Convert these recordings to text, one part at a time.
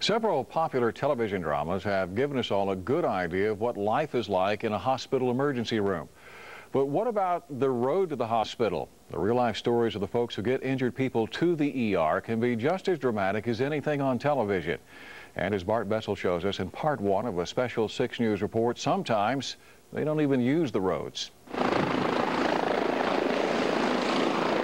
Several popular television dramas have given us all a good idea of what life is like in a hospital emergency room. But what about the road to the hospital? The real-life stories of the folks who get injured people to the ER can be just as dramatic as anything on television. And as Bart Bessel shows us in part one of a special 6 News report, sometimes they don't even use the roads.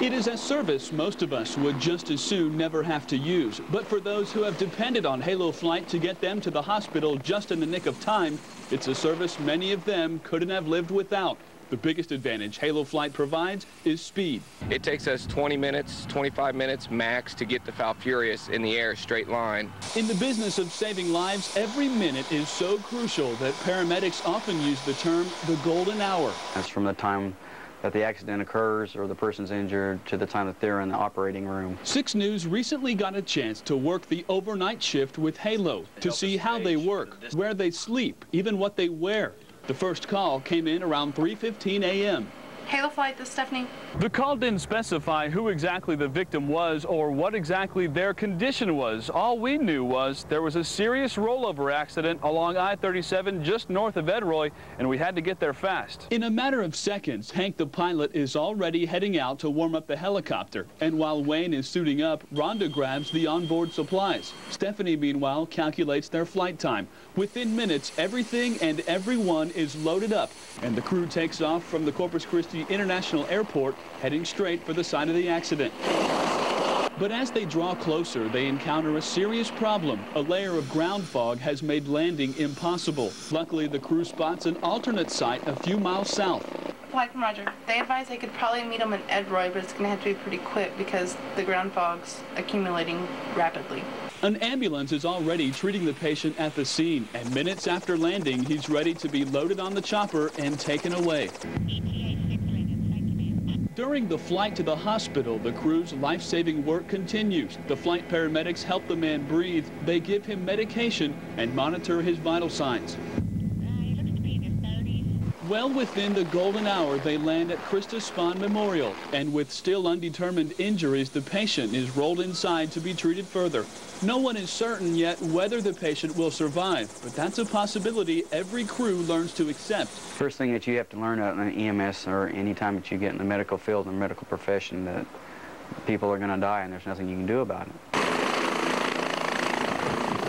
It is a service most of us would just as soon never have to use. But for those who have depended on Halo Flight to get them to the hospital just in the nick of time, it's a service many of them couldn't have lived without. The biggest advantage Halo Flight provides is speed. It takes us 20 minutes, 25 minutes max to get to Falfurrias in the air, straight line. In the business of saving lives, every minute is so crucial that paramedics often use the term the golden hour. That's from the time that the accident occurs or the person's injured to the time that they're in the operating room. 6 News recently got a chance to work the overnight shift with Halo to see how they work, where they sleep, even what they wear. The first call came in around 3:15 a.m. Halo Flight, this is Stephanie. The call didn't specify who exactly the victim was or what exactly their condition was. All we knew was there was a serious rollover accident along I-37 just north of Edroy, and we had to get there fast. In a matter of seconds, Hank the pilot is already heading out to warm up the helicopter. And while Wayne is suiting up, Rhonda grabs the onboard supplies. Stephanie, meanwhile, calculates their flight time. Within minutes, everything and everyone is loaded up, and the crew takes off from the Corpus Christi International Airport, heading straight for the site of the accident. But as they draw closer, they encounter a serious problem. A layer of ground fog has made landing impossible. Luckily, the crew spots an alternate site a few miles south. Flight from Roger. They advise they could probably meet them in Edroy, but it's going to have to be pretty quick because the ground fog's accumulating rapidly. An ambulance is already treating the patient at the scene, and minutes after landing, he's ready to be loaded on the chopper and taken away. During the flight to the hospital, the crew's life-saving work continues. The flight paramedics help the man breathe, they give him medication, and monitor his vital signs. Well within the golden hour, they land at Krista Spahn Memorial, and with still undetermined injuries, the patient is rolled inside to be treated further. No one is certain yet whether the patient will survive, but that's a possibility every crew learns to accept. First thing that you have to learn in EMS or any time that you get in the medical field and medical profession, that people are going to die and there's nothing you can do about it.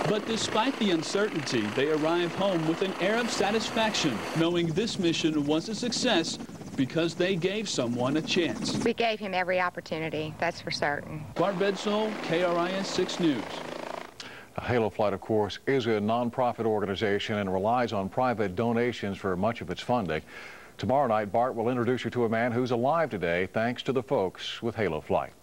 But despite the uncertainty, they arrive home with an air of satisfaction, knowing this mission was a success because they gave someone a chance. We gave him every opportunity, that's for certain. Bart Bessel, KRIS 6 News. Halo Flight, of course, is a nonprofit organization and relies on private donations for much of its funding. Tomorrow night, Bart will introduce you to a man who's alive today thanks to the folks with Halo Flight.